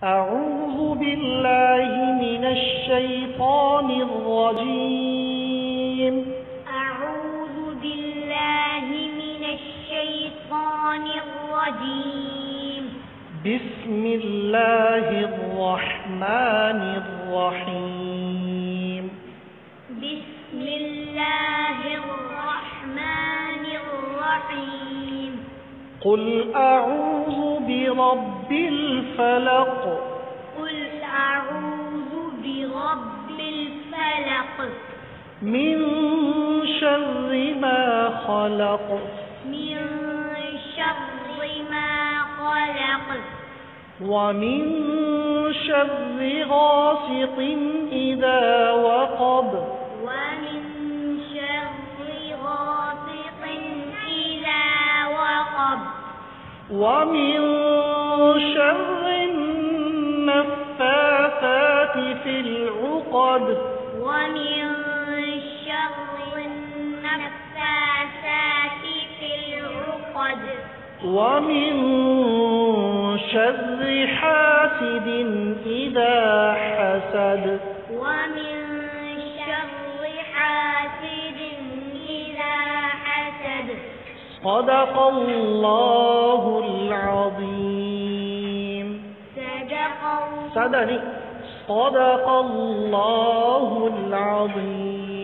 أعوذ بالله من الشيطان الرجيم. أعوذ بالله من الشيطان الرجيم. بسم الله الرحمن الرحيم. بسم الله الرحمن الرحيم. قل أعوذ برب الفلق. قل أعوذ برب الفلق. من شر ما خلق. من شر ما خلق. ومن شر غاسق إذا وقب. ومن شر غاسق إذا وقب. ومن شر النفاثات في العقد. ومن شر النفاثات في العقد. ومن شر حاسد إذا حسد. ومن شر حاسد إذا حسد. صدق الله العظيم. صدق صدق الله العظيم.